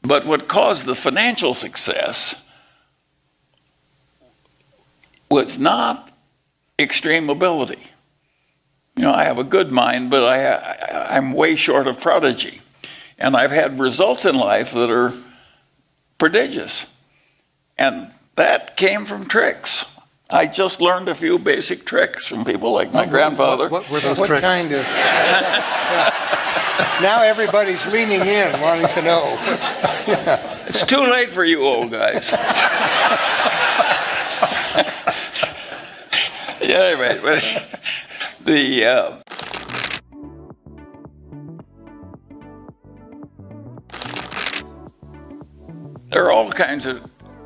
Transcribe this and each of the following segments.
But what caused the financial success was not extreme ability. You know, I have a good mind, but I'm way short of prodigy. And I've had results in life that are prodigious. And that came from tricks. I just learned a few basic tricks from people like my grandfather. What were those What tricks? kind of? Now everybody's leaning in, wanting to know. It's too late for you old guys. Yeah, anyway, but there are all kinds of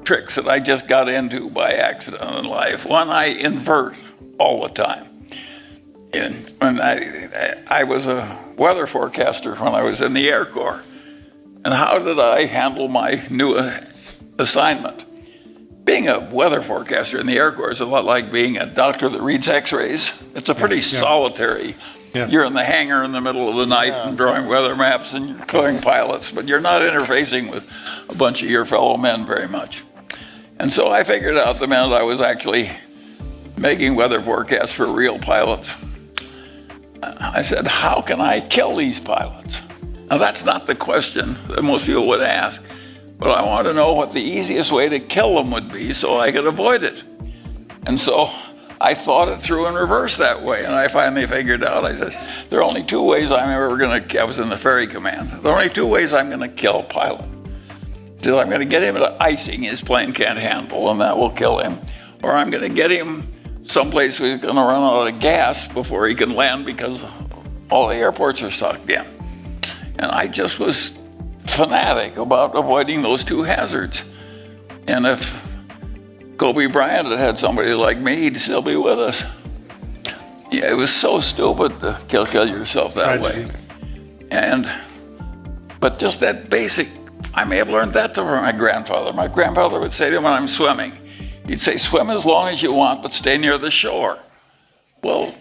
tricks that I just got into by accident in life. One, I invert all the time. And when I was a weather forecaster when I was in the Air Corps. And how did I handle my new assignment? Being a weather forecaster in the Air Corps is a lot like being a doctor that reads x-rays. It's a pretty solitary. Yeah. You're in the hangar in the middle of the night and drawing weather maps and you're clearing pilots, but you're not interfacing with a bunch of your fellow men very much. And so I figured out the minute I was actually making weather forecasts for real pilots, I said, how can I kill these pilots? Now that's not the question that most people would ask. But I want to know what the easiest way to kill them would be so I could avoid it. And so I thought it through in reverse that way. And I finally figured out, I said, there are only two ways I'm ever going to, I was in the ferry command. There are only two ways I'm going to kill a pilot. So I'm going to get him to icing his plane can't handle, and that will kill him. Or I'm going to get him someplace where he's going to run out of gas before he can land because all the airports are sucked in. And I just was fanatic about avoiding those two hazards. And if Kobe Bryant had had somebody like me, he'd still be with us. Yeah, it was so stupid to kill yourself that way. But just that basic, I may have learned that from my grandfather. My grandfather would say to me when I'm swimming, he'd say, swim as long as you want, but stay near the shore. Well,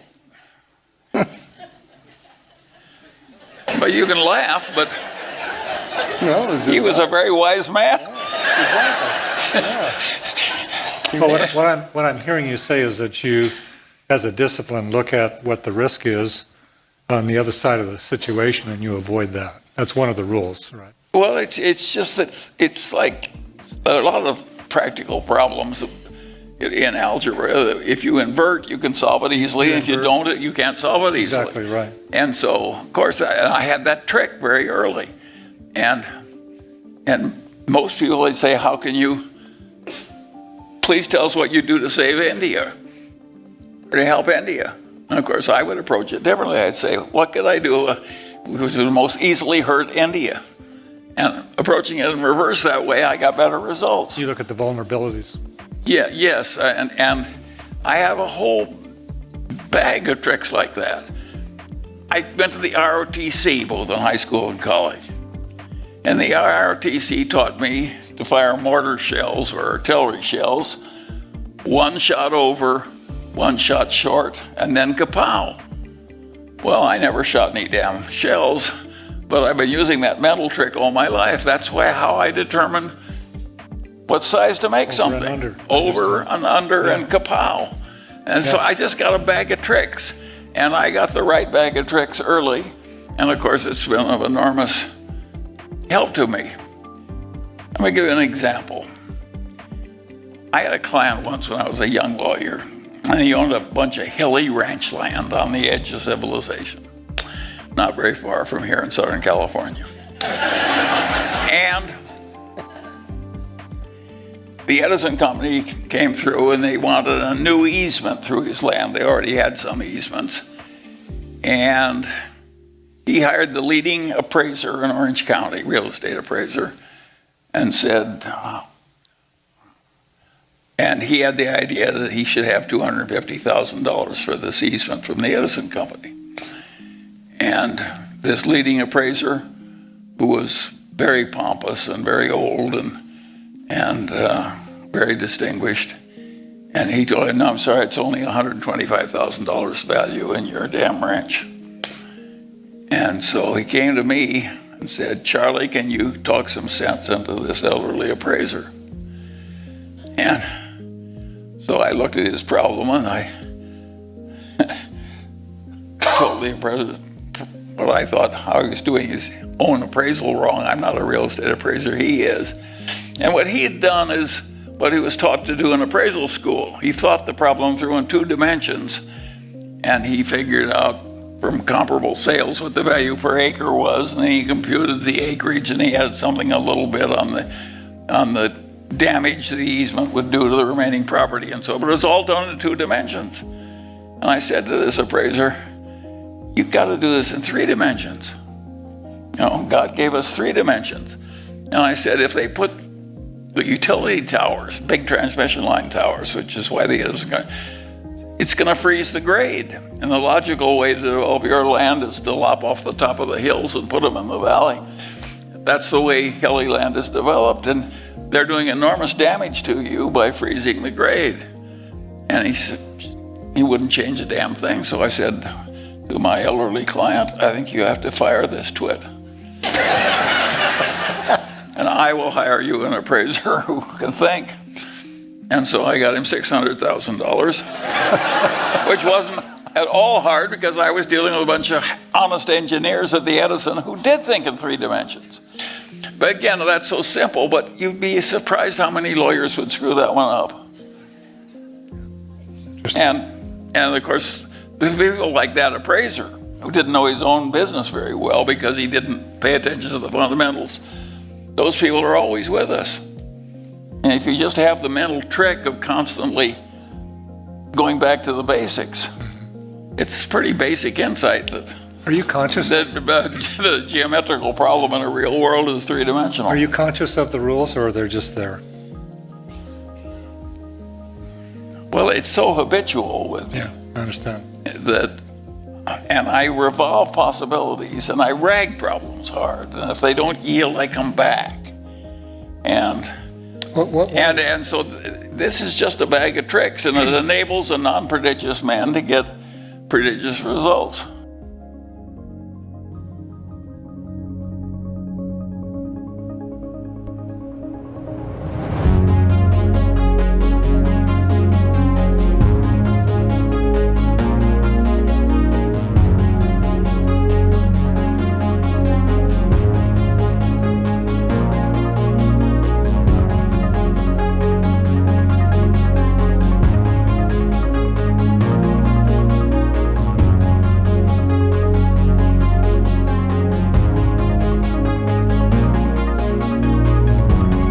but you can laugh, but No, he was a very wise man. Well, what I'm hearing you say is that you, as a discipline, look at what the risk is on the other side of the situation and you avoid that. That's one of the rules, right? Well, it's like a lot of practical problems in algebra. If you invert, you can solve it easily. If you don't, you can't solve it easily. Exactly right. And so, of course, I had that trick very early. And most people, they say, how can you, please tell us what you do to save India or to help India. And of course, I would approach it differently. I'd say, what could I do which would most easily hurt India? And approaching it in reverse that way, I got better results. You look at the vulnerabilities. Yeah, yes, and I have a whole bag of tricks like that. I went to the ROTC both in high school and college. And the ROTC taught me to fire mortar shells or artillery shells, one shot over, one shot short, and then kapow. Well, I never shot any damn shells, but I've been using that mental trick all my life. That's how I determine what size to make something. Over and under and kapow. And so I just got a bag of tricks. And I got the right bag of tricks early. And of course, it's been of enormous help to me. Let me give you an example. I had a client once when I was a young lawyer, and he owned a bunch of hilly ranch land on the edge of civilization, not very far from here in Southern California. And the Edison Company came through and they wanted a new easement through his land. They already had some easements. And he hired the leading appraiser in Orange County, real estate appraiser, and said, and he had the idea that he should have $250,000 for this easement from the Edison Company. And this leading appraiser, who was very pompous and very old and very distinguished, and he told him, no, I'm sorry, it's only $125,000 value in your damn ranch. And so he came to me, and said, Charlie, can you talk some sense into this elderly appraiser? And so I looked at his problem and I told the appraiser what I thought, how he was doing his own appraisal wrong. I'm not a real estate appraiser, he is. And what he had done is what he was taught to do in appraisal school. He thought the problem through in 2 dimensions, and he figured out from comparable sales what the value per acre was, and then he computed the acreage, and he had something a little bit on the damage the easement would do to the remaining property and so, but it was all done in 2 dimensions. And I said to this appraiser, you've got to do this in 3 dimensions. You know, God gave us 3 dimensions. And I said, if they put the utility towers, big transmission line towers, which is why it's going to freeze the grade. And the logical way to develop your land is to lop off the top of the hills and put them in the valley. That's the way hilly land is developed. And they're doing enormous damage to you by freezing the grade. And he said, he wouldn't change a damn thing. So I said to my elderly client, I think you have to fire this twit. And I will hire you an appraiser who can think. And so I got him $600,000, which wasn't at all hard because I was dealing with a bunch of honest engineers at the Edison who did think in 3 dimensions. But again, that's so simple, but you'd be surprised how many lawyers would screw that one up. And of course, the people like that appraiser who didn't know his own business very well because he didn't pay attention to the fundamentals, those people are always with us. And if you just have the mental trick of constantly going back to the basics, it's pretty basic insight that Are you conscious? the geometrical problem in a real world is 3-dimensional. Are you conscious of the rules, or they're just there? Well, it's so habitual with me. Yeah, I understand. And I revolve possibilities, and I rag problems hard. And if they don't yield, I come back. And so this is just a bag of tricks, and it enables a non-prodigious man to get prodigious results.